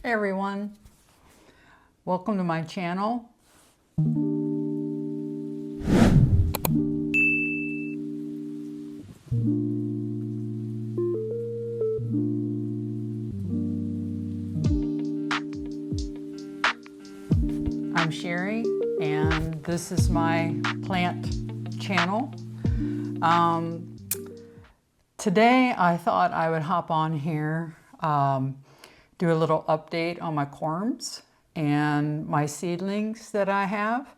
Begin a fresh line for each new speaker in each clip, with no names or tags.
Hey everyone, welcome to my channel. I'm Sherry and this is my plant channel. Today I thought I would hop on here, do a little update on my corms and my seedlings that I have.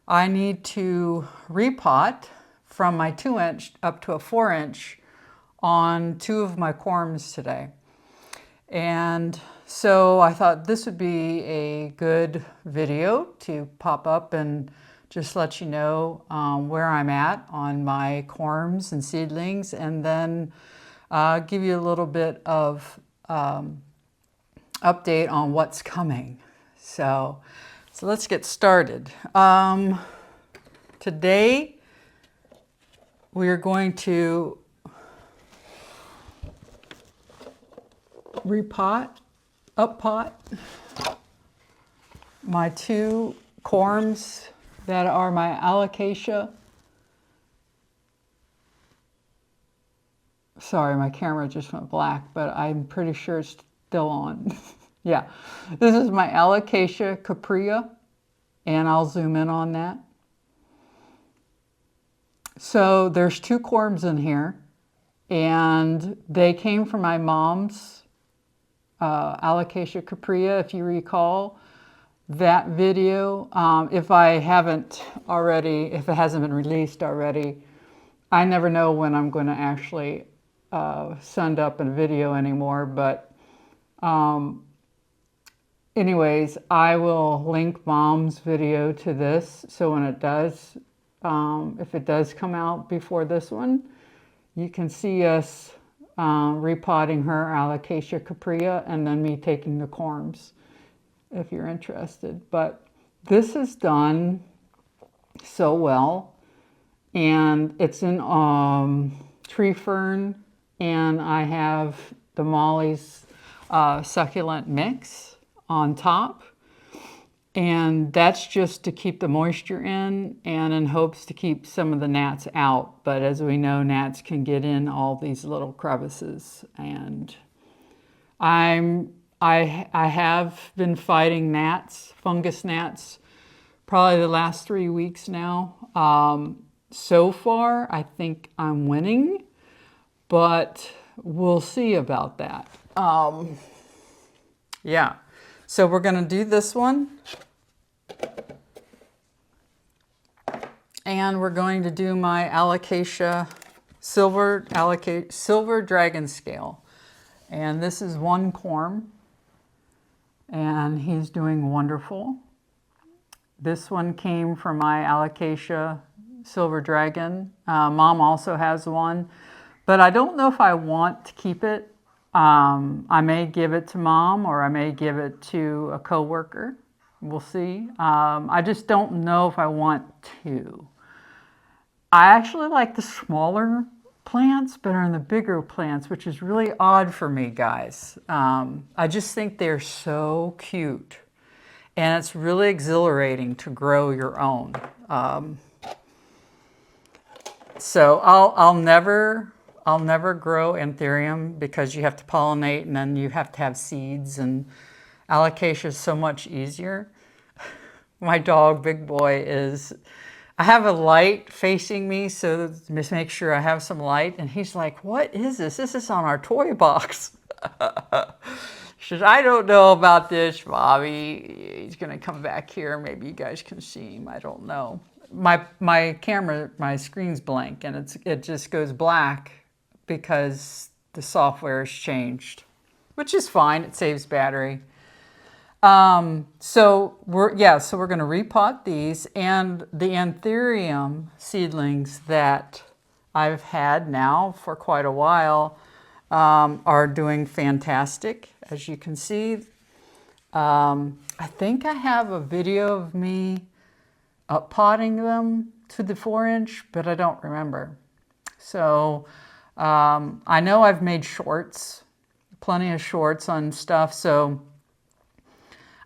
I need to repot from my 2-inch up to a 4-inch on 2 of my corms today. And so I thought this would be a good video to pop up and just let you know where I'm at on my corms and seedlings, and then give you a little bit of update on what's coming. So let's get started. Today we are going to uppot my 2 corms that are my Alocasia. Sorry, my camera just went black, but I'm pretty sure it's still on. Yeah, this is my Alocasia Cuprea, and I'll zoom in on that. So there's 2 corms in here, and they came from my mom's Alocasia Cuprea, if you recall that video. If it hasn't been released already, I never know when I'm going to actually send up a video anymore, but anyways, I will link Mom's video to this, so when it does, if it does come out before this one, you can see us repotting her Alocasia Cuprea and then me taking the corms, if you're interested. But this is done so well, and it's in tree fern, and I have the Molly's succulent mix on top, and that's just to keep the moisture in and in hopes to keep some of the gnats out. But as we know, gnats can get in all these little crevices, and I have been fighting gnats, fungus gnats, probably the last 3 weeks now. So far, I think I'm winning, but we'll see about that. Yeah, so we're going to do this one, and we're going to do my Alocasia silver dragon scale, and this is 1 corm, and he's doing wonderful. This one came from my Alocasia silver dragon. Mom also has one, but I don't know if I want to keep it. I may give it to Mom, or I may give it to a coworker. We'll see. I just don't know if I want to. I actually like the smaller plants better than the bigger plants, which is really odd for me, guys. I just think they're so cute, and it's really exhilarating to grow your own. So I'll never grow Anthurium because you have to pollinate and then you have to have seeds, and Alocasia is so much easier. My dog, Big Boy, I have a light facing me, so just make sure I have some light, and he's like, "What is this? This is on our toy box." She says, "I don't know about this, Bobby. He's gonna come back here. Maybe you guys can see him. I don't know." My camera, my screen's blank, and it just goes black because the software has changed, which is fine. It saves battery. So we're going to repot these, and the Anthurium seedlings that I've had now for quite a while are doing fantastic, as you can see. I think I have a video of me uppotting them to the 4-inch, but I don't remember. So I know I've made shorts, plenty of shorts on stuff, so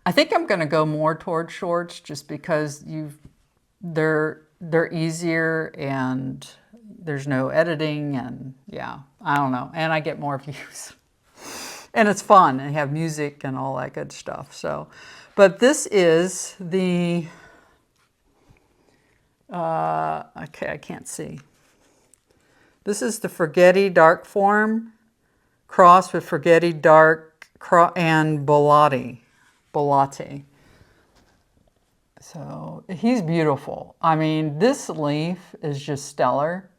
I think I'm going to go more toward shorts just because they're easier and there's no editing, and yeah, I don't know. And I get more views. And it's fun, and you have music and all that good stuff. So, but this is the, okay, I can't see. This is the Forgetti Dark Form crossed with Forgetti Dark and Bolati. So he's beautiful. I mean, this leaf is just stellar.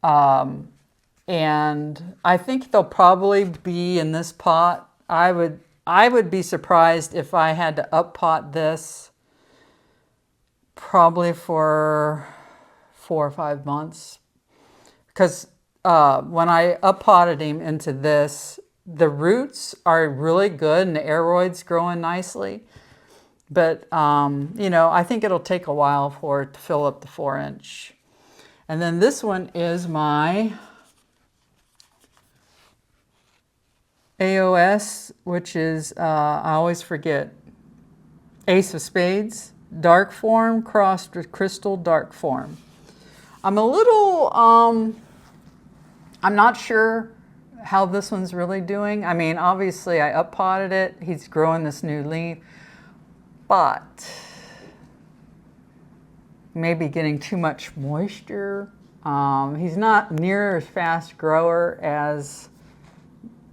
And I think they'll probably be in this pot. I would be surprised if I had to up pot this probably for 4 or 5 months. Because when I up potted him into this, the roots are really good and the aeroids growing nicely. But, you know, I think it'll take a while for it to fill up the 4-inch. And then this one is my AOS, which is, I always forget, Ace of Spades, Dark Form crossed with Crystal Dark Form. I'm a little, I'm not sure how this one's really doing. I mean, obviously I up potted it. He's growing this new leaf, but maybe getting too much moisture. He's not near as fast grower as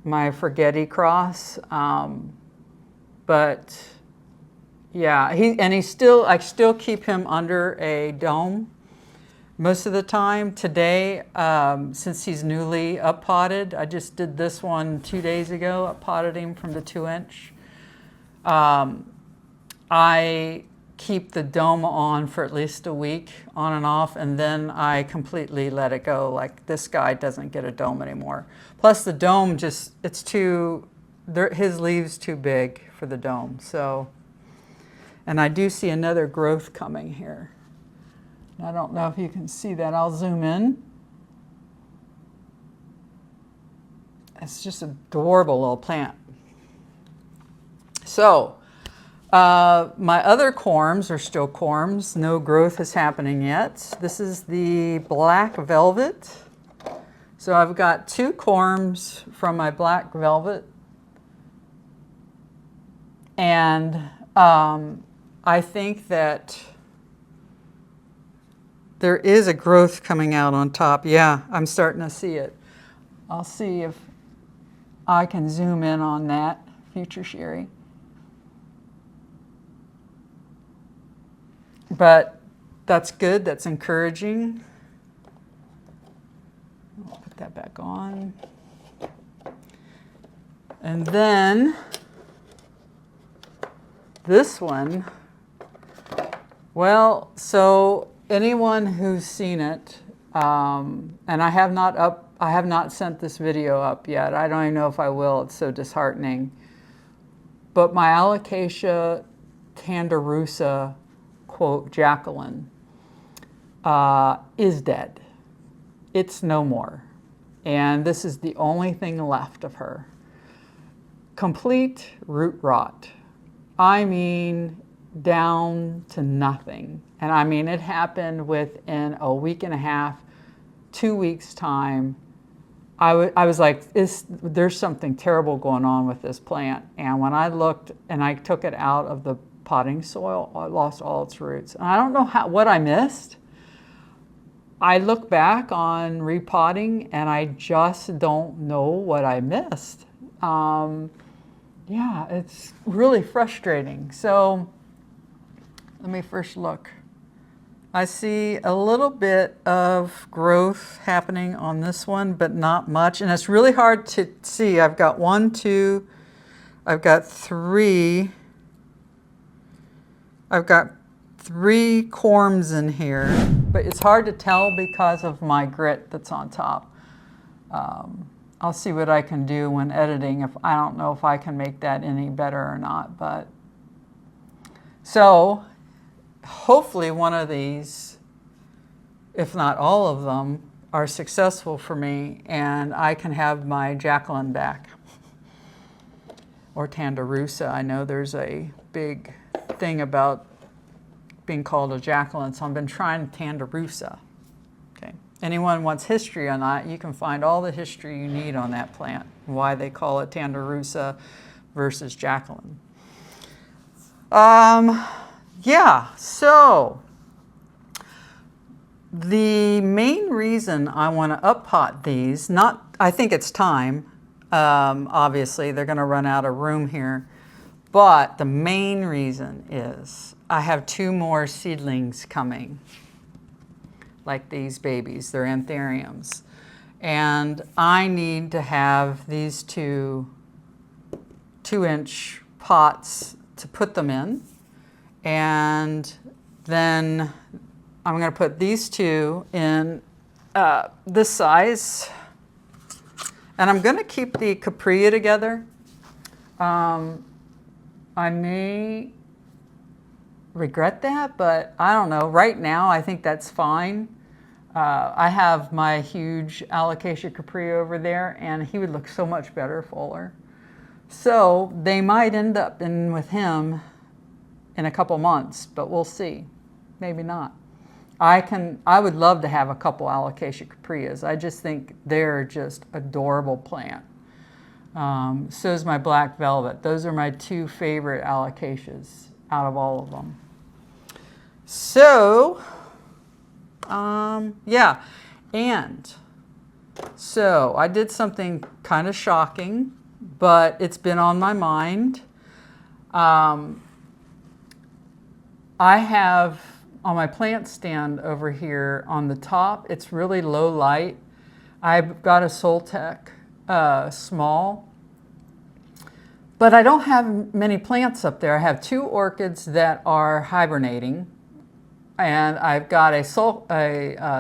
my Forgetti cross, but yeah, I still keep him under a dome most of the time. Today, since he's newly up potted, I just did this one 2 days ago, up potted him from the 2-inch. I keep the dome on for at least a week, on and off, and then I completely let it go. Like, this guy doesn't get a dome anymore. Plus the dome just, it's too, his leaves too big for the dome. So, and I do see another growth coming here. I don't know if you can see that. I'll zoom in. It's just an adorable little plant. So, my other corms are still corms. No growth is happening yet. This is the black velvet. So I've got 2 corms from my black velvet. And I think that there is a growth coming out on top. Yeah, I'm starting to see it. I'll see if I can zoom in on that, future Sherry. But that's good, that's encouraging. I'll put that back on. And then this one, well, so anyone who's seen it, and I have not sent this video up yet. I don't even know if I will, it's so disheartening. But my Alocasia tanderusa, quote, Jacqueline, is dead. It's no more. And this is the only thing left of her. Complete root rot. I mean, down to nothing. And I mean, it happened within a week and a half, 2 weeks time. I was like, there's something terrible going on with this plant. And when I looked and I took it out of the potting soil, I lost all its roots. And I don't know what I missed. I look back on repotting and I just don't know what I missed. Yeah, it's really frustrating. So let me first look. I see a little bit of growth happening on this one, but not much. And it's really hard to see. I've got 1, 2, I've got 3. I've got 3 corms in here, but it's hard to tell because of my grit that's on top. I'll see what I can do when editing. If I don't know if I can make that any better or not, but so hopefully one of these, if not all of them, are successful for me and I can have my Jacqueline back. or Tanderusa. I know there's a big thing about being called a Jacqueline, so I've been trying Tanderusa. Okay. Anyone wants history on that, you can find all the history you need on that plant, why they call it Tanderusa versus Jacqueline. Yeah, so the main reason I want to up-pot these, I think it's time, obviously they're going to run out of room here, but the main reason is I have 2 more seedlings coming, like these babies, they're Anthuriums, and I need to have these 2-inch pots to put them in, and then I'm going to put these 2 in this size, and I'm going to keep the Cuprea together. I may regret that, but I don't know. Right now, I think that's fine. I have my huge Alocasia Cuprea over there, and he would look so much better fuller. So they might end up in with him in a couple months, but we'll see. Maybe not. I would love to have a couple Alocasia Cupreas. I just think they're just adorable plant. So is my Black Velvet. Those are my 2 favorite Alocasias out of all of them. So, yeah, and so I did something kind of shocking, but it's been on my mind. I have on my plant stand over here on the top, it's really low light. I've got a SolTech small, but I don't have many plants up there. I have 2 orchids that are hibernating, and I've got a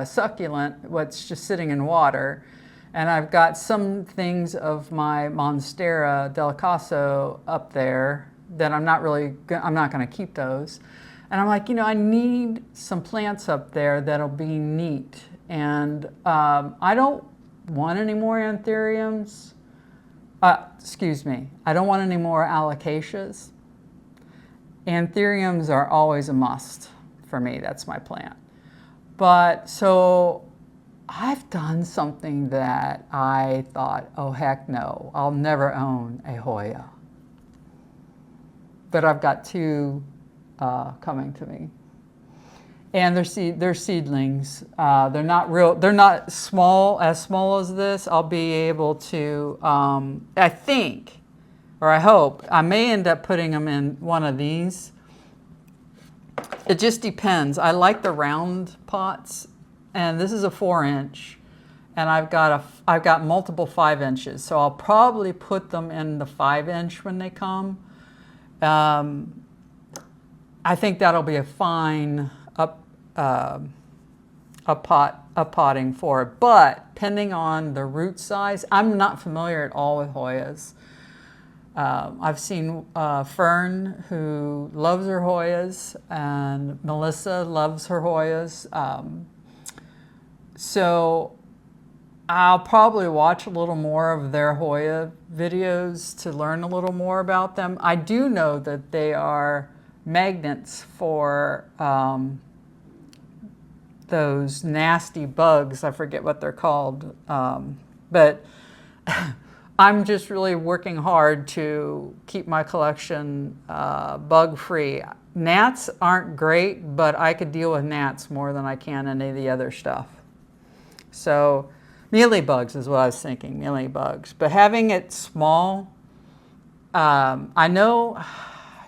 succulent, what's just sitting in water, and I've got some things of my Monstera delicato up there that I'm not going to keep those. And I'm like, I need some plants up there that'll be neat. And I don't want any more Anthuriums. Excuse me, I don't want any more Alocasias. Anthuriums are always a must for me, that's my plant. But so I've done something that I thought, oh heck no, I'll never own a Hoya. But I've got 2 coming to me. And they're seedlings. They're not small as this. I'll be able to, I think, or I hope, I may end up putting them in one of these. It just depends. I like the round pots, and this is a 4-inch, and I've got multiple 5 inches, so I'll probably put them in the 5-inch when they come. I think that'll be a fine uppotting for it, but depending on the root size, I'm not familiar at all with Hoyas. I've seen Fern, who loves her Hoyas, and Melissa loves her Hoyas. So I'll probably watch a little more of their Hoya videos to learn a little more about them. I do know that they are magnets for those nasty bugs. I forget what they're called, but I'm just really working hard to keep my collection bug-free. Gnats aren't great, but I could deal with gnats more than I can any of the other stuff. So mealybugs is what I was thinking, mealybugs. But having it small, I know, I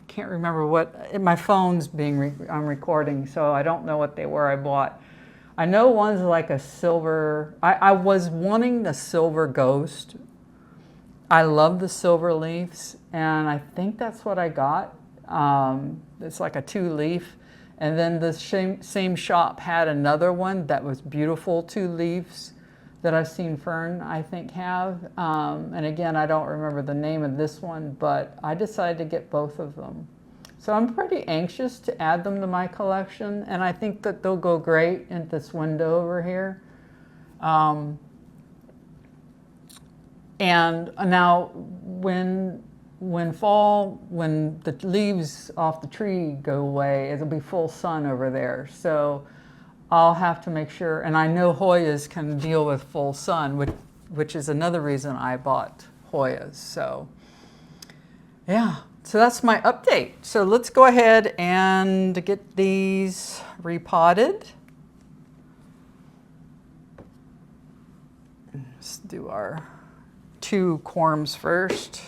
can't remember what, my phone's I'm recording, so I don't know what they were I bought. I know one's like a silver, I was wanting the silver ghost. I love the silver leaves, and I think that's what I got. It's like a 2-leaf. And then the same shop had another one that was beautiful 2 leaves that I've seen Fern, I think, have. And again, I don't remember the name of this one, but I decided to get both of them. So I'm pretty anxious to add them to my collection, and I think that they'll go great in this window over here. And now when when the leaves off the tree go away, it'll be full sun over there. So I'll have to make sure, and I know Hoyas can deal with full sun, which is another reason I bought Hoyas. So yeah, so that's my update. So let's go ahead and get these repotted. Let's do our 2 corms first.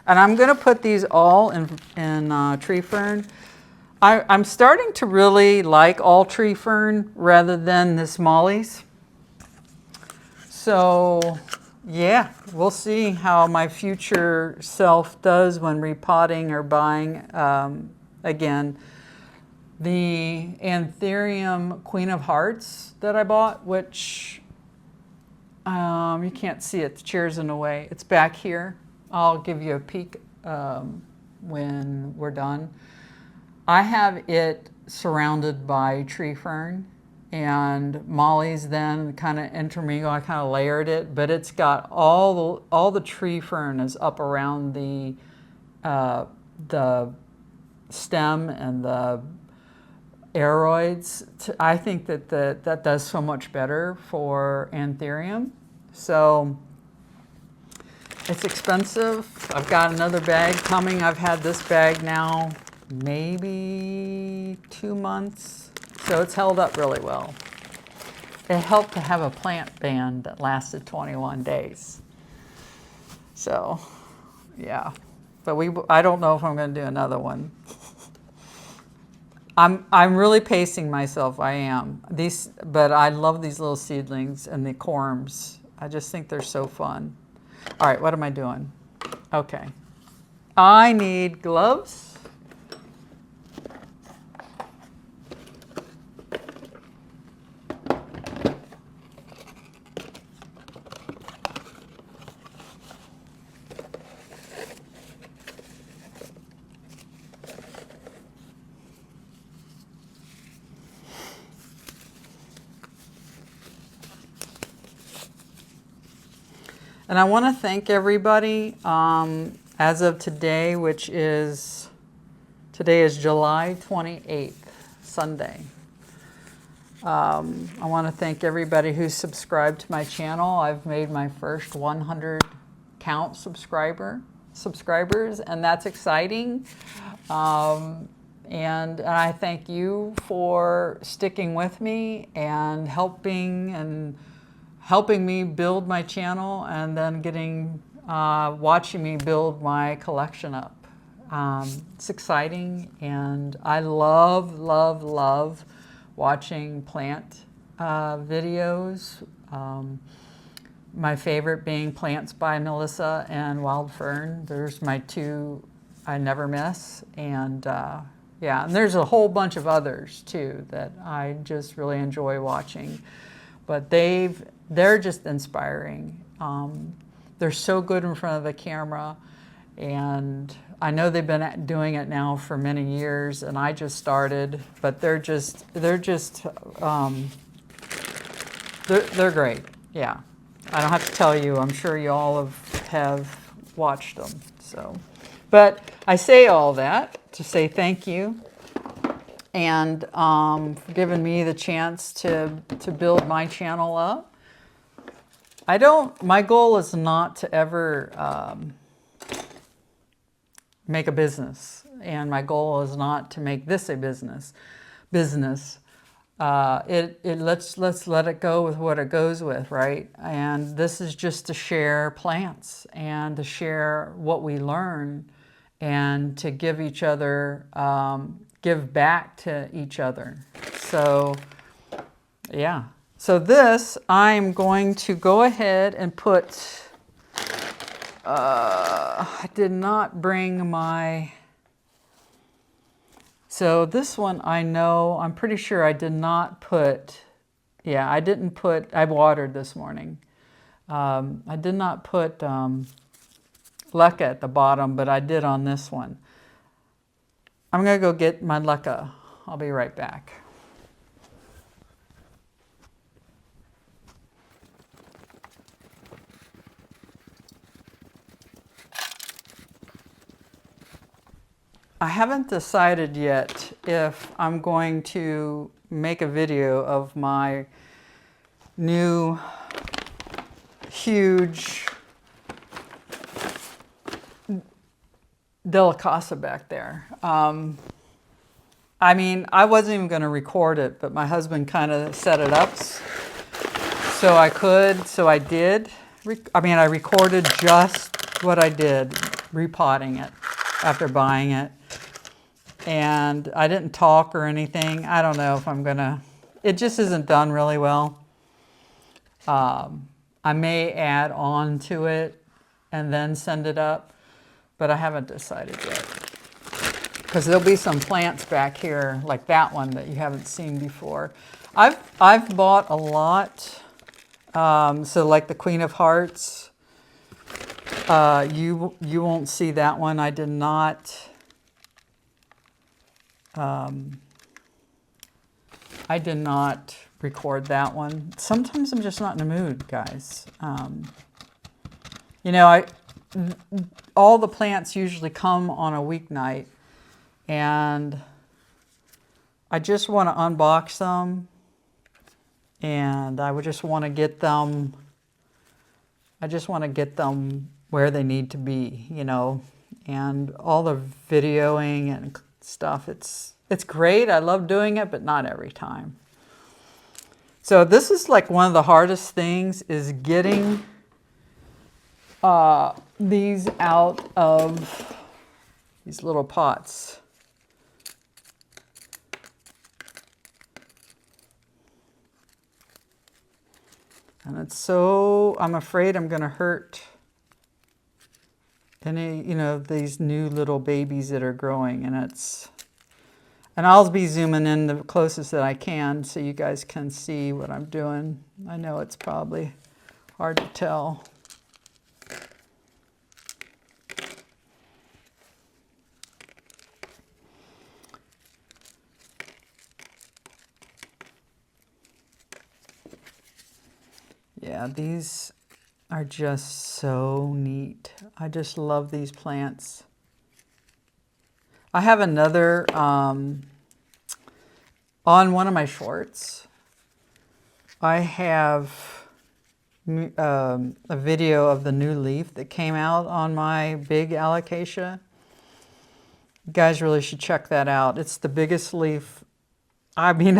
And I'm going to put these all in tree fern. I'm starting to really like all tree fern rather than this mollies. So yeah, we'll see how my future self does when repotting or buying again. The Anthurium Queen of Hearts that I bought, which you can't see it, the chair's in the way. It's back here. I'll give you a peek when we're done. I have it surrounded by tree fern, and mollies then kind of intermingle. I kind of layered it, but it's got all the tree fern is up around the stem and the aeroids. I think that does so much better for Anthurium. So it's expensive. I've got another bag coming. I've had this bag now maybe 2 months. So it's held up really well. It helped to have a plant ban that lasted 21 days. So yeah, but I don't know if I'm going to do another one. I'm really pacing myself. I am. But I love these little seedlings and the corms. I just think they're so fun. All right, what am I doing? Okay. I need gloves. And I want to thank everybody as of today, today is July 28th, Sunday. I want to thank everybody who's subscribed to my channel. I've made my first 100 count subscribers, and that's exciting. And I thank you for sticking with me and helping me build my channel, and then watching me build my collection up. It's exciting, and I love, love, love watching plant videos. My favorite being Plants by Melissa and Wild Fern. There's my 2 I never miss. And yeah, and there's a whole bunch of others too that I just really enjoy watching. But they're just inspiring. They're so good in front of the camera, and I know they've been doing it now for many years, and I just started. But they're great. Yeah, I don't have to tell you. I'm sure you all have watched them. So, but I say all that to say thank you. And for giving me the chance to build my channel up. My goal is not to ever make a business. And my goal is not to make this a business. Let's let it go with what it goes with, right? And this is just to share plants and to share what we learn and to give each other, give back to each other. So yeah. So this, I'm going to go ahead and put, I did not bring my, so this one I'm pretty sure I did not put, yeah, I watered this morning. I did not put leca at the bottom, but I did on this one. I'm going to go get my leca. I'll be right back. I haven't decided yet if I'm going to make a video of my new huge Alocasia back there. I mean, I wasn't even going to record it, but my husband kind of set it up so I could, so I did. I mean, I recorded just what I did, repotting it after buying it. And I didn't talk or anything. I don't know if I'm going to, it just isn't done really well. I may add on to it and then send it up, but I haven't decided yet. Because there'll be some plants back here, like that one that you haven't seen before. I've bought a lot. So like the Queen of Hearts, you won't see that one. I did not. I did not record that one. Sometimes I'm just not in the mood, guys. You know, all the plants usually come on a weeknight, and I just want to unbox them, and I would just want to get them, I just want to get them where they need to be, you know, and all the videoing and stuff, it's great. I love doing it, but not every time. So this is like one of the hardest things, is getting these out of these little pots. And it's so, I'm afraid I'm going to hurt any, you know, these new little babies that are growing. And I'll be zooming in the closest that I can so you guys can see what I'm doing. I know it's probably hard to tell. Yeah, these are just so neat. I just love these plants. I have another, on one of my shorts, I have a video of the new leaf that came out on my big Alocasia. You guys really should check that out. It's the biggest leaf. I mean,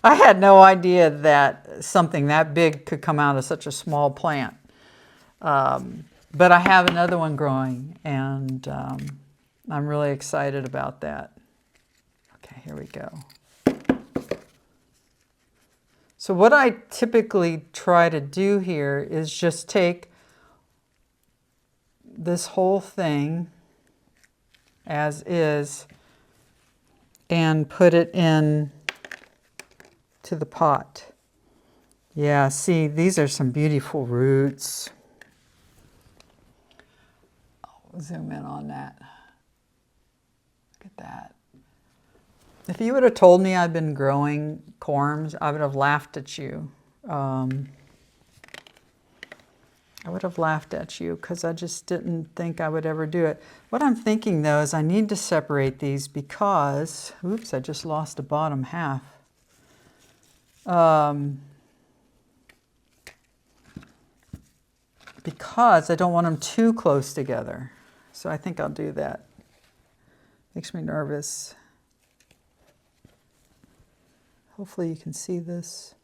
I had no idea that something that big could come out of such a small plant. But I have another one growing, and I'm really excited about that. Okay, here we go. So what I typically try to do here is just take this whole thing as is and put it in to the pot. Yeah, see, these are some beautiful roots. I'll zoom in on that. Look at that. If you would have told me I'd been growing corms, I would have laughed at you. I would have laughed at you because I just didn't think I would ever do it. What I'm thinking though is I need to separate these because, oops, I just lost the bottom half. Because I don't want them too close together. So I think I'll do that. Makes me nervous. Hopefully you can see this.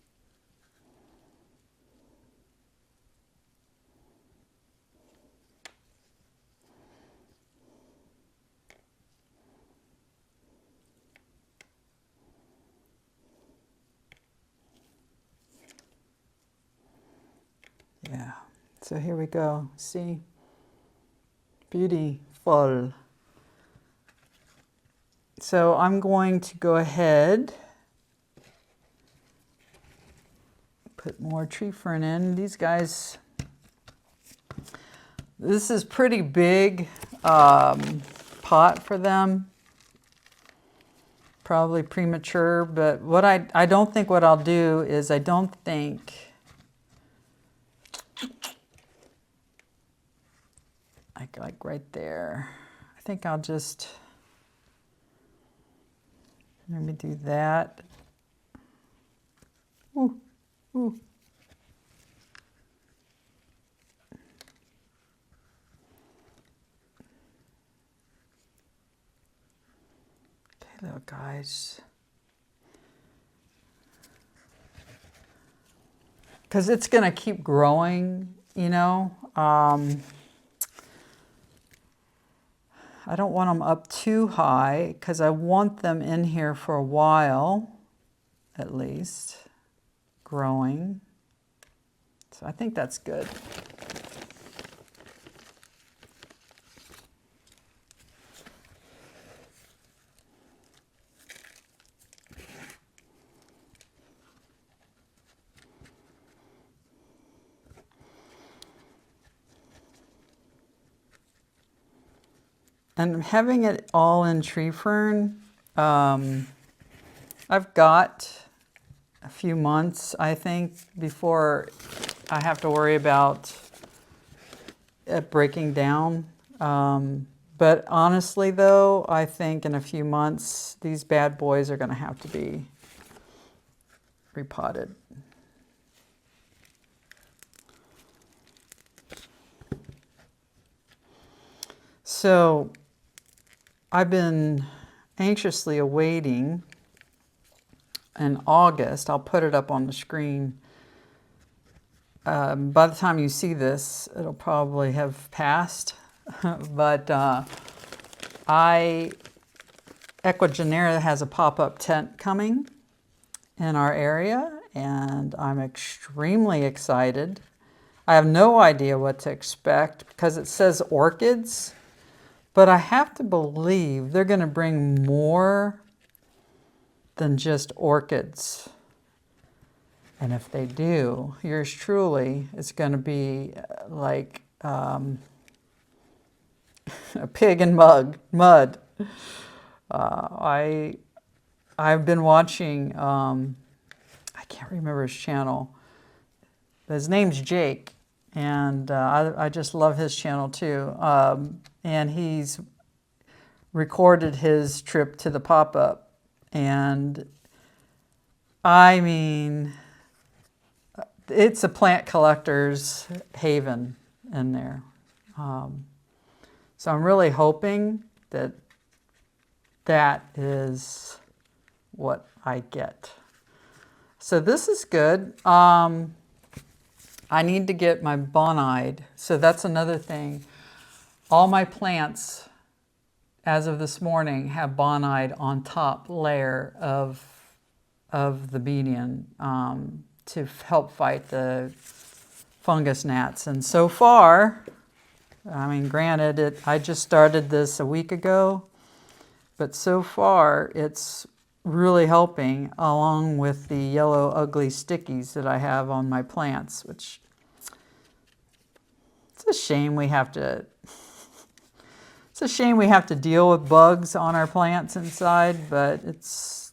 Yeah, so here we go. See? Beautiful. So I'm going to go ahead, put more tree fern in. These guys, this is pretty big pot for them. Probably premature, but what I don't think what I'll do is I don't think like right there. I think I'll just Let me do that. Ooh, ooh. Okay, little guys. Because it's going to keep growing, you know. I don't want them up too high because I want them in here for a while, at least, growing. So I think that's good. And having it all in tree fern, I've got a few months, I think, before I have to worry about it breaking down. But honestly, though, I think in a few months, these bad boys are going to have to be repotted. So I've been anxiously awaiting in August. I'll put it up on the screen. By the time you see this, it'll probably have passed. But Equigenera has a pop-up tent coming in our area, and I'm extremely excited. I have no idea what to expect because it says orchids, but I have to believe they're going to bring more than just orchids. And if they do, yours truly is going to be like a pig in mud. I've been watching, I can't remember his channel. His name's Jake, and I just love his channel too. And he's recorded his trip to the pop-up. And I mean, it's a plant collector's haven in there. So I'm really hoping that that is what I get. So this is good. I need to get my bonide. So that's another thing. All my plants, as of this morning, have bonide on top layer of the median to help fight the fungus gnats. And so far, I mean, granted, I just started this a week ago, but so far it's really helping, along with the yellow ugly stickies that I have on my plants, which it's a shame we have to deal with bugs on our plants inside, but it's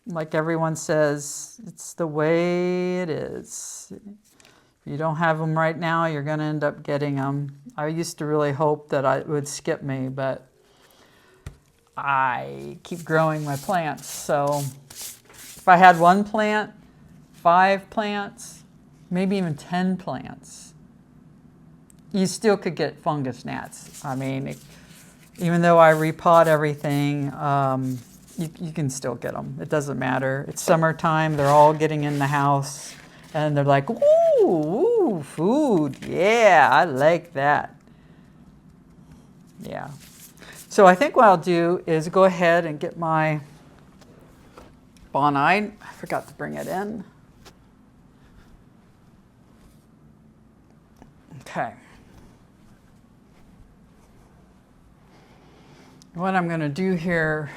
like everyone says, it's the way it is. If you don't have them right now, you're going to end up getting them. I used to really hope that it would skip me, but I keep growing my plants. So if I had one plant, 5 plants, maybe even 10 plants, you still could get fungus gnats. I mean, even though I repot everything, you can still get them. It doesn't matter. It's summertime. They're all getting in the house, and they're like, ooh, food. Yeah, I like that. Yeah. So I think what I'll do is go ahead and get my bonide. I forgot to bring it in. Okay. What I'm going to do here,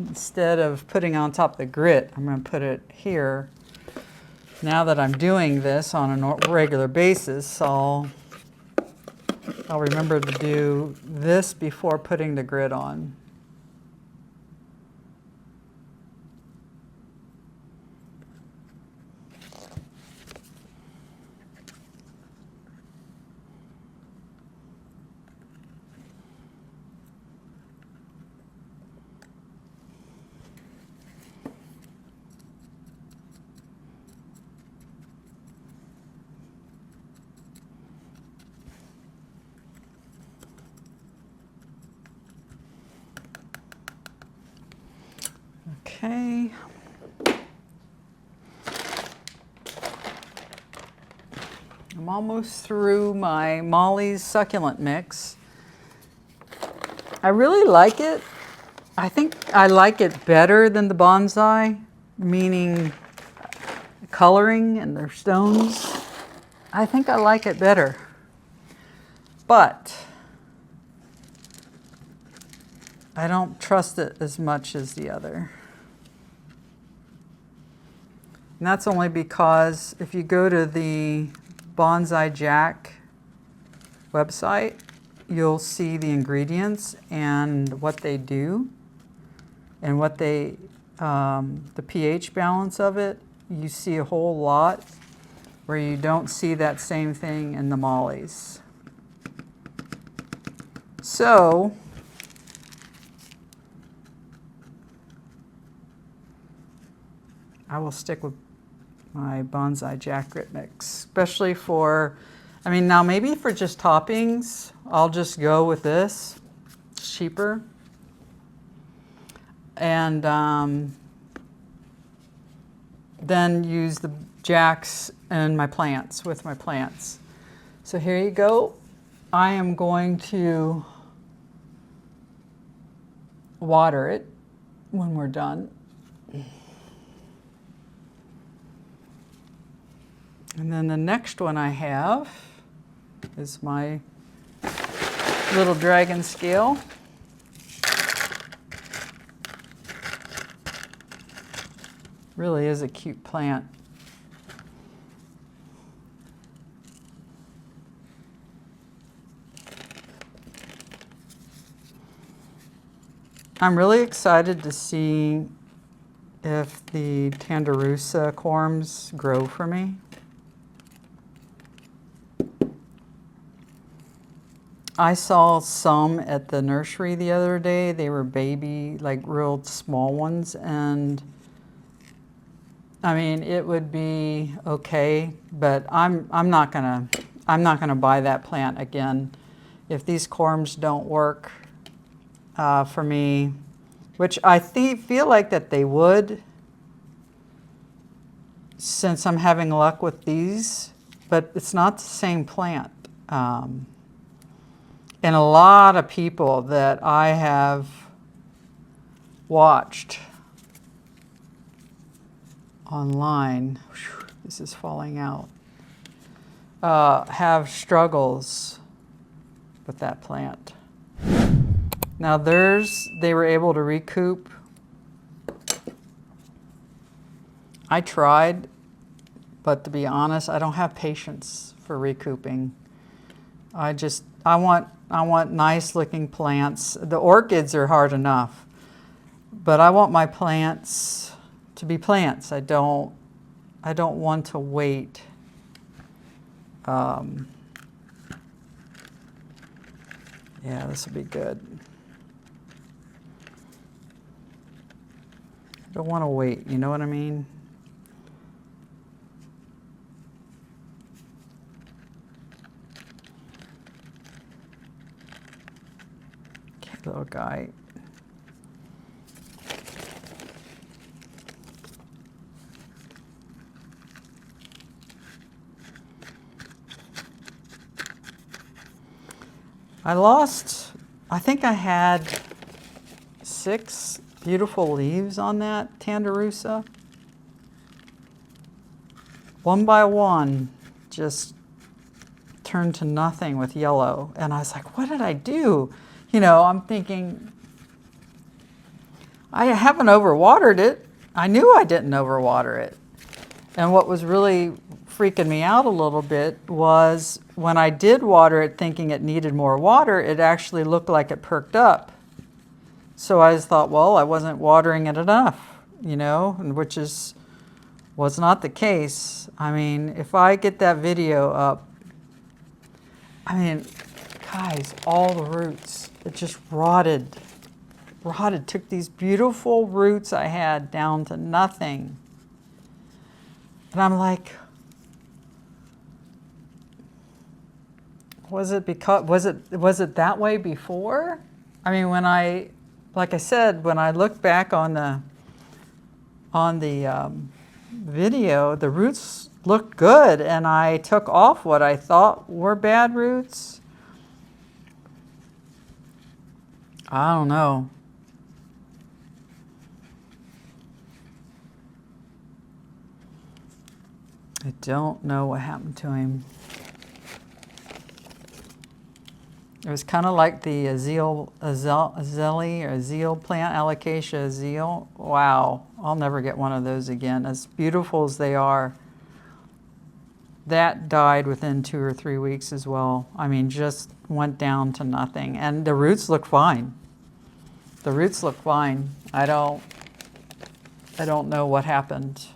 instead of putting on top of the grit, I'm going to put it here. Now that I'm doing this on a regular basis, I'll remember to do this before putting the grit on. Okay. I'm almost through my Molly's succulent mix. I really like it. I think I like it better than the bonsai, meaning coloring and their stones. I think I like it better. But I don't trust it as much as the other. And that's only because if you go to the Bonsai Jack website, you'll see the ingredients and what they do and what they, the pH balance of it. You see a whole lot where you don't see that same thing in the Mollies. So, I will stick with my Bonsai Jack Grit mix, especially for, I mean, now maybe for just toppings, I'll just go with this. It's cheaper. And then use the Jacks and my plants, with my plants. So here you go. I am going to water it when we're done. And then the next one I have is my little dragon scale. Really is a cute plant. I'm really excited to see if the Alocasia Corms grow for me. I saw some at the nursery the other day. They were baby, like real small ones, and I mean, it would be okay, but I'm not gonna buy that plant again if these corms don't work for me, which I feel like that they would, since I'm having luck with these, but it's not the same plant. And a lot of people that I have watched online, whew, this is falling out, have struggles with that plant. Now theirs, they were able to recoup. I tried, but to be honest, I don't have patience for recouping. I want nice looking plants. The orchids are hard enough, but I want my plants to be plants. I don't want to wait. Yeah, this will be good. I don't want to wait, you know what I mean? Okay, little guy. I think I had 6 beautiful leaves on that Alocasia. One by one, just turned to nothing with yellow. And I was like, what did I do? You know, I'm thinking, I haven't overwatered it. I knew I didn't overwater it. And what was really freaking me out a little bit was when I did water it thinking it needed more water, it actually looked like it perked up. So I just thought, well, I wasn't watering it enough, you know, which was not the case. I mean, if I get that video up, I mean, guys, all the roots, it just rotted, took these beautiful roots I had down to nothing. And I'm like, was it that way before? I mean, like I said, when I look back on
on the video, the roots looked good, and I took off what I thought were bad roots. I don't know. I don't know what happened to him. It was kind of like the azale plant, Alocasia azale. Wow, I'll never get one of those again. As beautiful as they are, that died within 2 or 3 weeks as well. I mean, just went down to nothing. And the roots look fine. The roots look fine. I don't know what happened.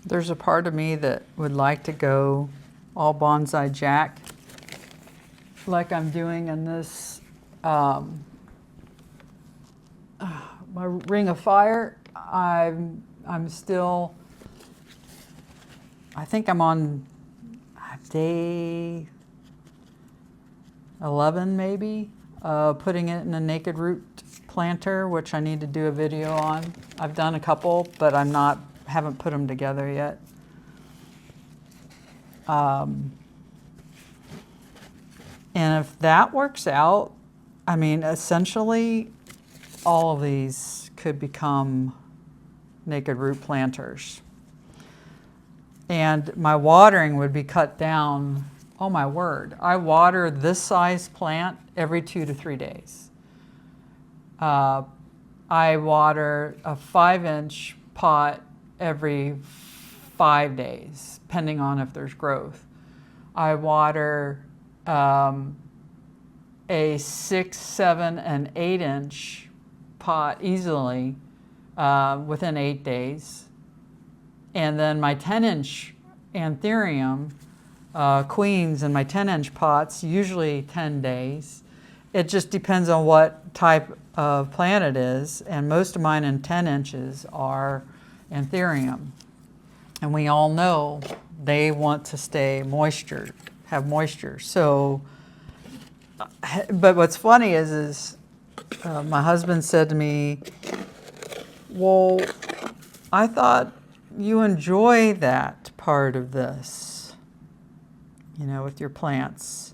There's a part of me that would like to go all bonsai jack, like I'm doing in this, my Ring of Fire. I'm still, I think I'm on day 11 maybe, putting it in a naked root planter, which I need to do a video on. I've done a couple, but haven't put them together yet. And if that works out, I mean, essentially all of these could become naked root planters. And my watering would be cut down. Oh my word, I water this size plant every 2 to 3 days. I water a 5-inch pot every 5 days, depending on if there's growth. I water a 6, 7, and 8-inch pot easily within 8 days. And then my 10-inch Anthurium queens in my 10-inch pots, usually 10 days. It just depends on what type of plant it is, and most of mine in 10 inches are Anthurium. And we all know they want to stay moisture, have moisture. So, but what's funny is my husband said to me, well, I thought you enjoy that part of this, you know, with your plants.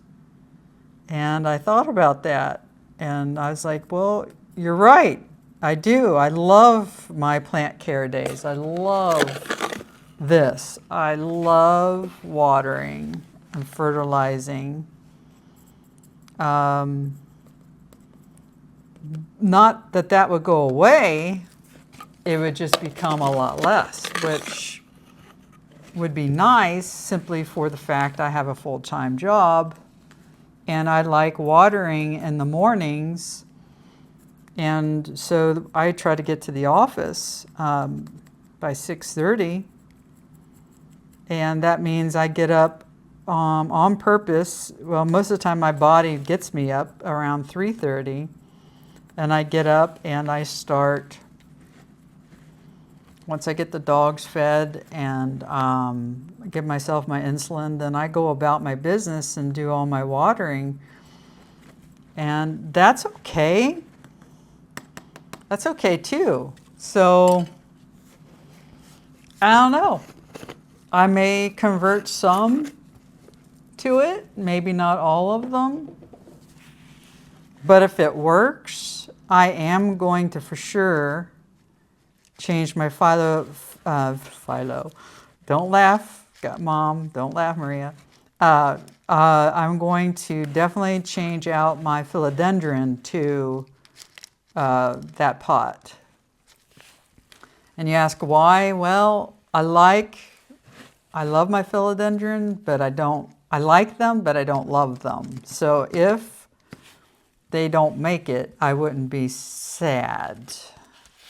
And I thought about that, and I was like, well, you're right. I do. I love my plant care days. I love this. I love watering and fertilizing. Not that that would go away. It would just become a lot less, which would be nice simply for the fact I have a full-time job and I like watering in the mornings. And so I try to get to the office by 6:30, and that means I get up on purpose. Well, most of the time my body gets me up around 3:30, and I get up and I start, once I get the dogs fed and give myself my insulin, then I go about my business and do all my watering, and that's okay. That's okay too. So, I don't know. I may convert some to it, maybe not all of them. But if it works, I am going to for sure change my philo. Don't laugh, Mom. Don't laugh, Maria. I'm going to definitely change out my philodendron to that pot. And you ask why? Well, I love my philodendron, but I like them, but I don't love them. So if they don't make it, I wouldn't be sad.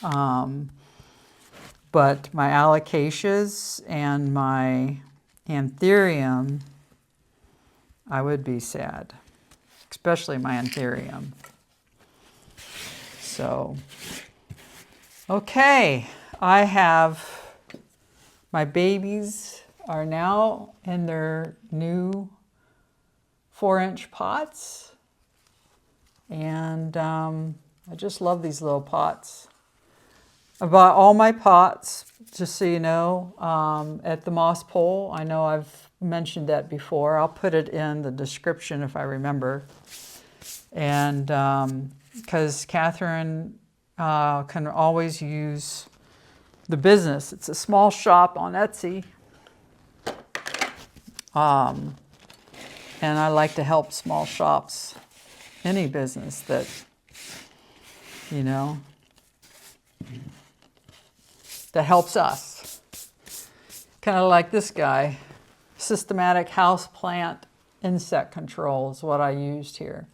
But my Alocasias and my Anthurium, I would be sad, especially my Anthurium. So, okay, I have, my babies are now in their new 4-inch pots. And I just love these little pots. I bought all my pots, just so you know, at the Moss Pole. I know I've mentioned that before. I'll put it in the description if I remember. And because Catherine can always use the business. It's a small shop on Etsy. And I like to help small shops, any business that, you know, that helps us. Kind of like this guy, systematic house plant insect control is what I used here.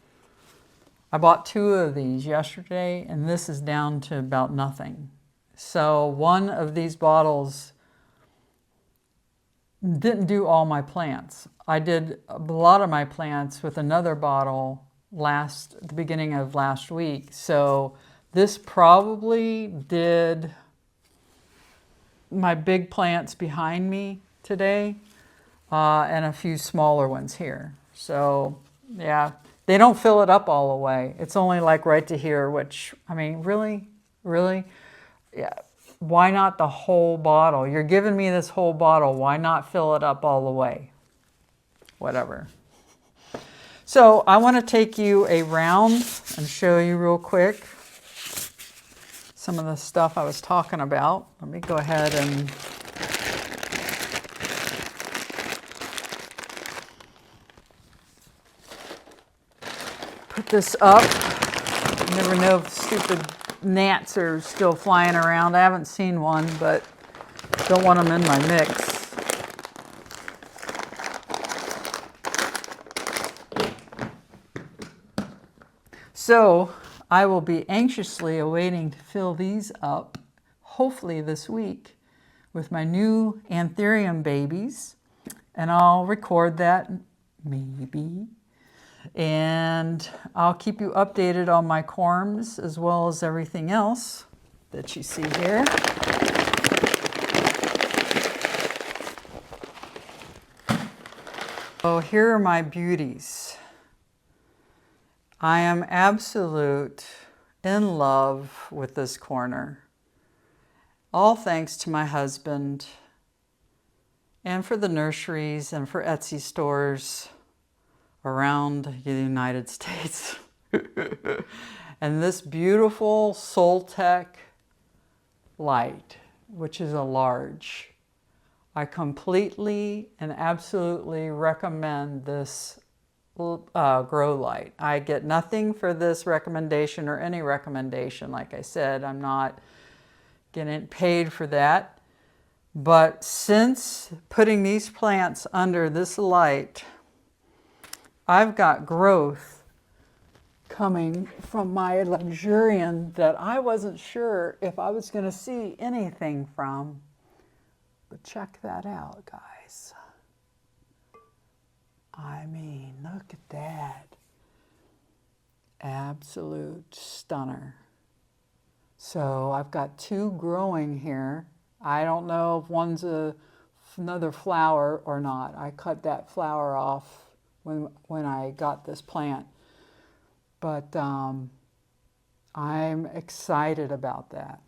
I bought 2 of these yesterday, and this is down to about nothing. So one of these bottles didn't do all my plants. I did a lot of my plants with another bottle at the beginning of last week. So this probably did my big plants behind me today, and a few smaller ones here. So yeah, they don't fill it up all the way. It's only like right to here, which, I mean, really? Yeah. Why not the whole bottle? You're giving me this whole bottle. Why not fill it up all the way? Whatever. So I want to take you around and show you real quick some of the stuff I was talking about. Let me go ahead and put this up. You never know if stupid gnats are still flying around. I haven't seen one, but don't want them in my mix. So I will be anxiously awaiting to fill these up, hopefully this week, with my new Anthurium babies. And I'll record that, maybe. And I'll keep you updated on my corms as well as everything else that you see here. So here are my beauties. I am absolute in love with this corner. All thanks to my husband and for the nurseries and for Etsy stores around the United States. And this beautiful SolTech light, which is a large. I completely and absolutely recommend this grow light. I get nothing for this recommendation or any recommendation. Like I said, I'm not getting paid for that. But since putting these plants under this light, I've got growth coming from my luxurian that I wasn't sure if I was going to see anything from. But check that out, guys. I mean, look at that. Absolute stunner. So I've got 2 growing here. I don't know if one's another flower or not. I cut that flower off when I got this plant. But I'm excited about that.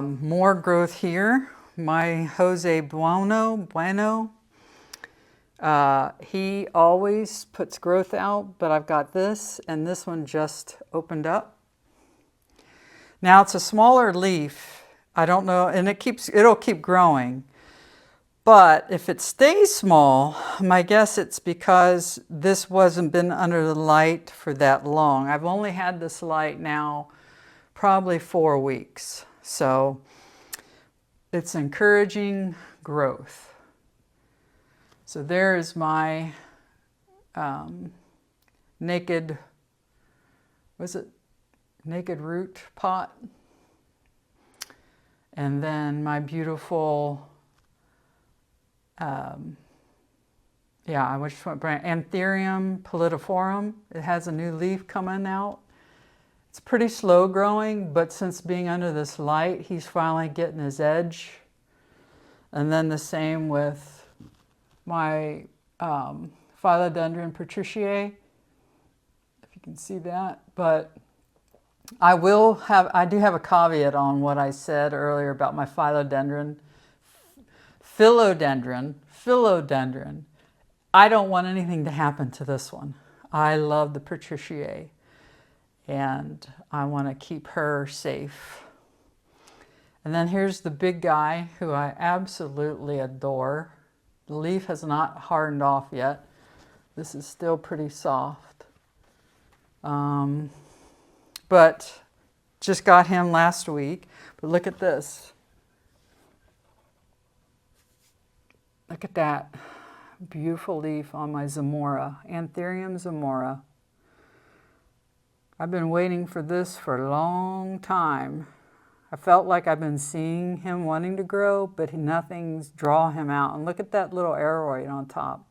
More growth here. My Jose Bueno. He always puts growth out, but I've got this, and this one just opened up. Now it's a smaller leaf. I don't know, and it'll keep growing. But if it stays small, my guess it's because this wasn't been under the light for that long. I've only had this light now probably 4 weeks. So it's encouraging growth. So there is my naked, was it naked root pot? And then my beautiful, which one brand? Anthurium Alocasia. It has a new leaf coming out. It's pretty slow growing, but since being under this light, he's finally getting his edge. And then the same with my Philodendron Patriciae, if you can see that. But I do have a caveat on what I said earlier about my philodendron. I don't want anything to happen to this one. I love the Patriciae, and I want to keep her safe. And then here's the big guy who I absolutely adore. The leaf has not hardened off yet. This is still pretty soft. But just got him last week. But look at this. Look at that beautiful leaf on my Zamora, Anthurium Zamora. I've been waiting for this for a long time. I felt like I've been seeing him wanting to grow, but nothing's draw him out. And look at that little aroid on top.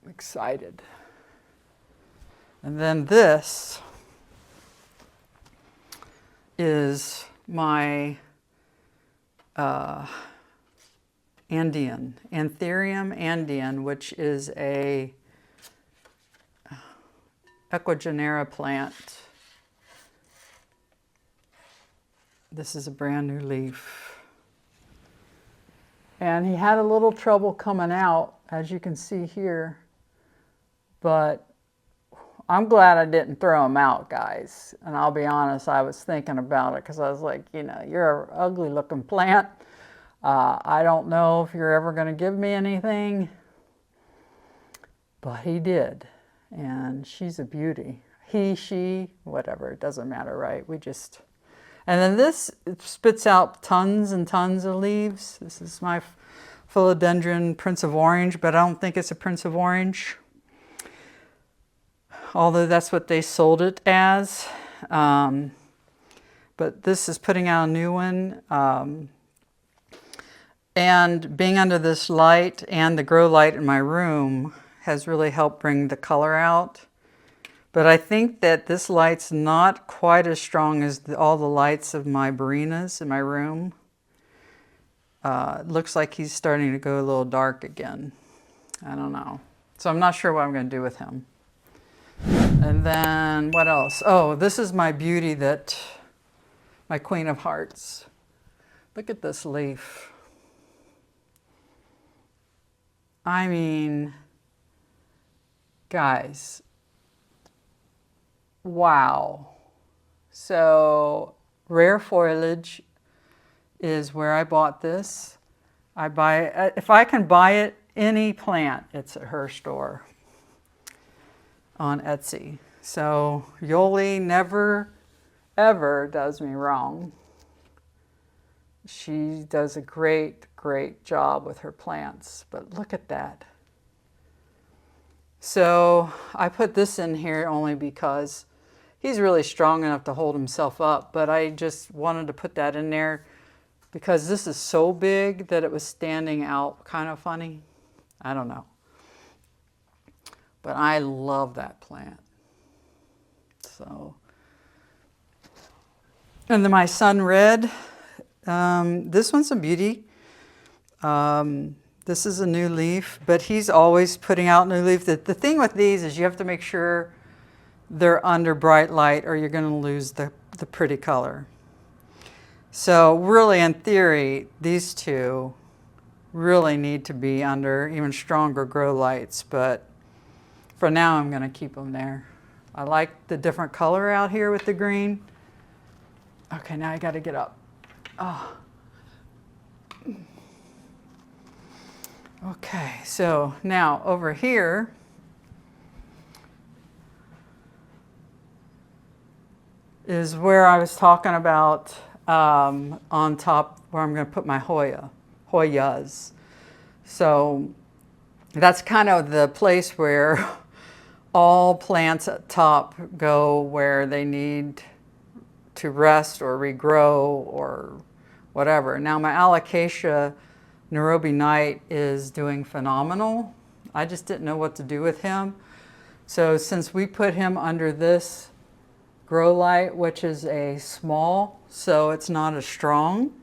I'm excited. And then this is my Andean, Anthurium Andean, which is a equigenera plant. This is a brand new leaf. And he had a little trouble coming out, as you can see here, but I'm glad I didn't throw him out, guys. And I'll be honest, I was thinking about it because I was like, you know, you're an ugly looking plant. I don't know if you're ever going to give me anything, but he did. And she's a beauty. He, she, whatever, it doesn't matter, right? And then this spits out tons and tons of leaves. This is my Philodendron Prince of Orange, but I don't think it's a Prince of Orange, although that's what they sold it as. But this is putting out a new one. And being under this light and the grow light in my room has really helped bring the color out. But I think that this light's not quite as strong as all the lights of my Barinas in my room. It looks like he's starting to go a little dark again. I don't know. So I'm not sure what I'm going to do with him. And then what else? Oh, this is my beauty, my Queen of Hearts. Look at this leaf. I mean, guys, wow. So Rare Foliage is where I bought this. I buy it, if I can buy it, any plant, it's at her store on Etsy. So Yoli never, ever does me wrong. She does a great, great job with her plants, but look at that. So I put this in here only because he's really strong enough to hold himself up, but I just wanted to put that in there because this is so big that it was standing out kind of funny. I don't know. But I love that plant. So, and then my Sun Red, this one's a beauty. This is a new leaf, but he's always putting out new leaf. The thing with these is you have to make sure they're under bright light or you're going to lose the pretty color. So really, in theory, these two really need to be under even stronger grow lights, but for now I'm going to keep them there. I like the different color out here with the green. Okay, now I got to get up. Oh. Okay, so now over here, is where I was talking about on top where I'm going to put my Hoyas. So that's kind of the place where all plants at top go where they need to rest or regrow or whatever. Now my Alocasia Nairobi Night is doing phenomenal. I just didn't know what to do with him. So since we put him under this grow light, which is a small, so it's not as strong,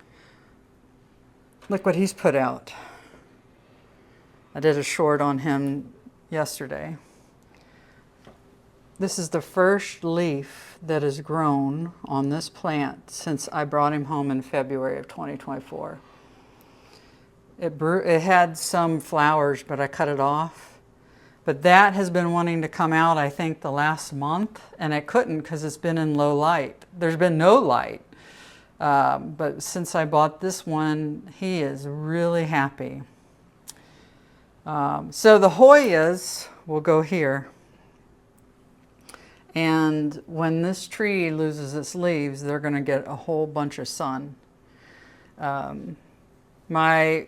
look what he's put out. I did a short on him yesterday. This is the first leaf that has grown on this plant since I brought him home in February of 2024. It had some flowers, but I cut it off. But that has been wanting to come out, I think, the last month, and it couldn't because it's been in low light. There's been no light. But since I bought this one, he is really happy. So the Hoyas will go here. And when this tree loses its leaves, they're going to get a whole bunch of sun. My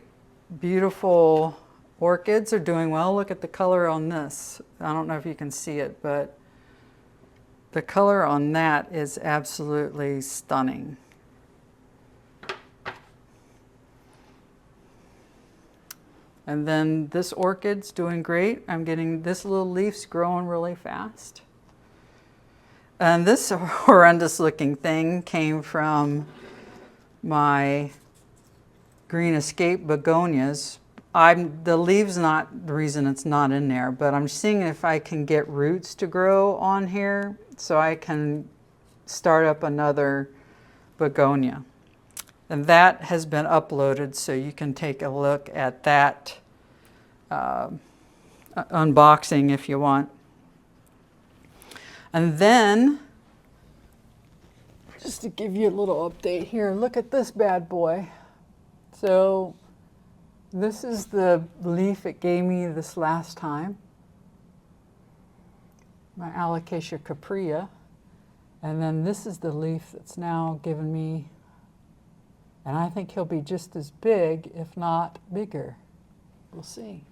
beautiful orchids are doing well. Look at the color on this. I don't know if you can see it, but the color on that is absolutely stunning. And then this orchid's doing great. I'm getting this little leaf's growing really fast. And this horrendous looking thing came from my Green Escape begonias. The leaves not the reason it's not in there, but I'm seeing if I can get roots to grow on here so I can start up another begonia. And that has been uploaded, so you can take a look at that unboxing if you want. And then, just to give you a little update here, look at this bad boy. So this is the leaf it gave me this last time, my Alocasia Cuprea. And then this is the leaf that's now given me, and I think he'll be just as big, if not bigger. We'll see.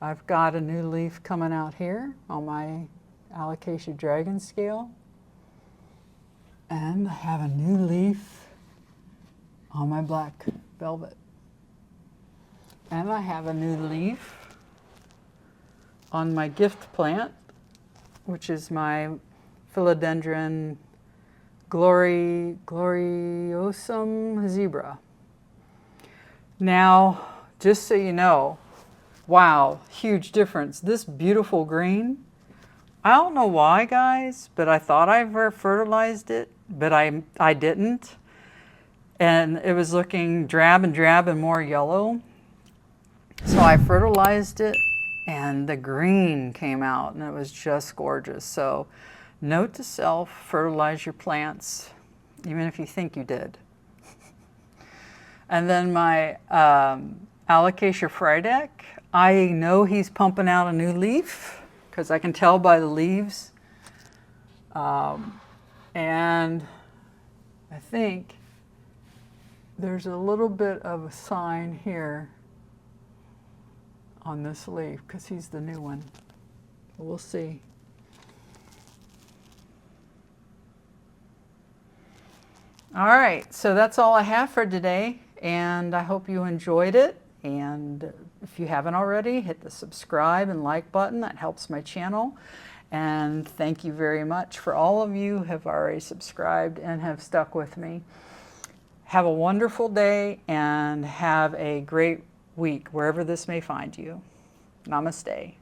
I've got a new leaf coming out here on my Alocasia Dragon Scale. And I have a new leaf on my Black Velvet. And I have a new leaf on my gift plant, which is my Philodendron Gloriosum Zebra. Now, just so you know, wow, huge difference. This beautiful green, I don't know why, guys, but I thought I fertilized it, but I didn't. And it was looking drab and more yellow. So I fertilized it, and the green came out, and it was just gorgeous. So note to self, fertilize your plants, even if you think you did. And then my Alocasia Frydek, I know he's pumping out a new leaf because I can tell by the leaves. And I think there's a little bit of a sign here on this leaf because he's the new one. We'll see. All right, so that's all I have for today, and I hope you enjoyed it. And if you haven't already, hit the subscribe and like button. That helps my channel. And thank you very much for all of you who have already subscribed and have stuck with me. Have a wonderful day and have a great week wherever this may find you. Namaste.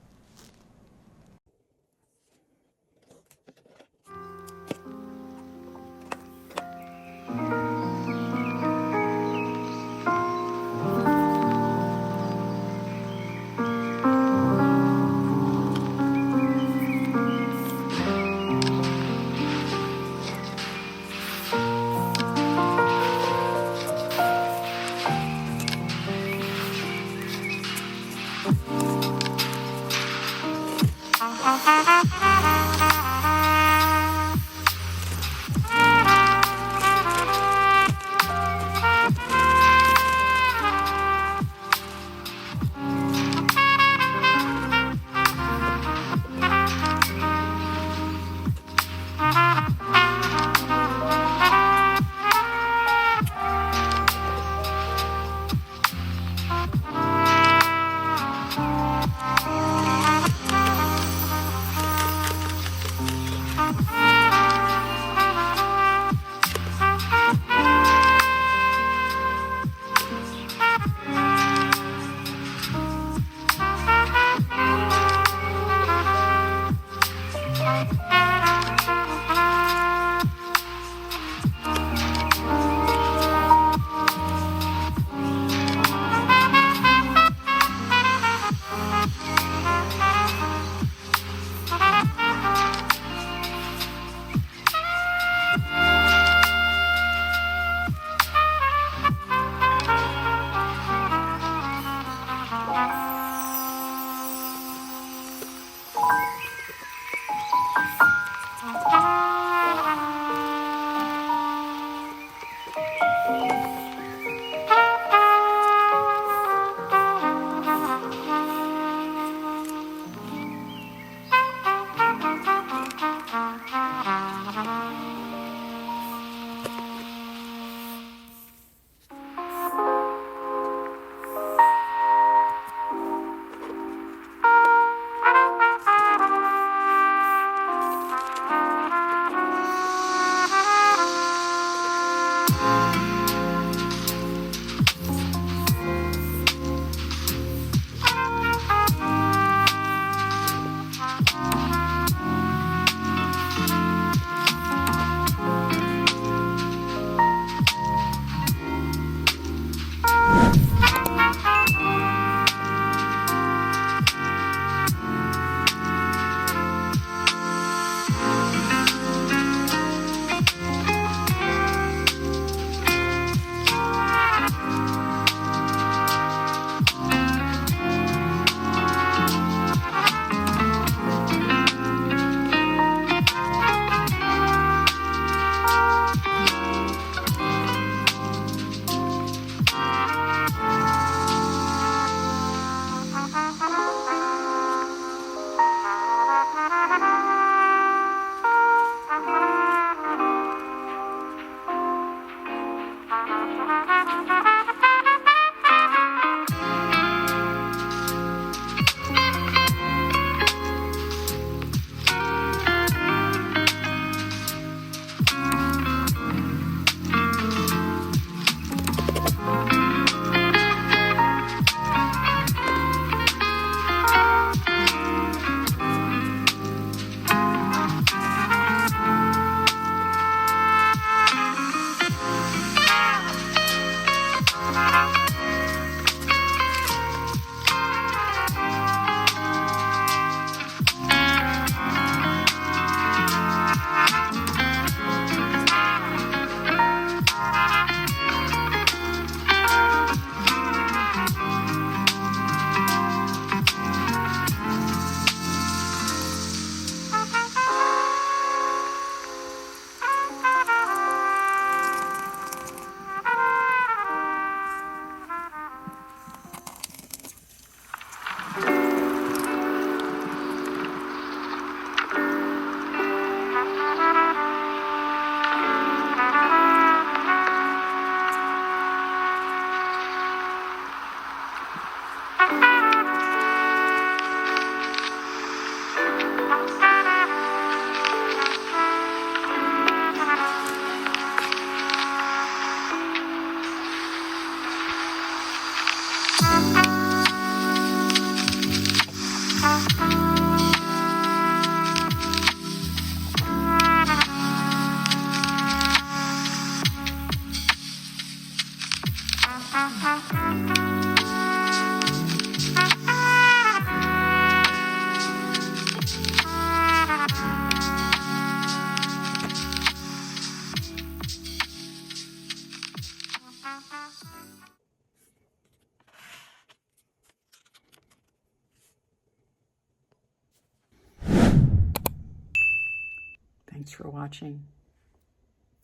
Thanks for watching.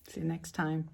See you next time.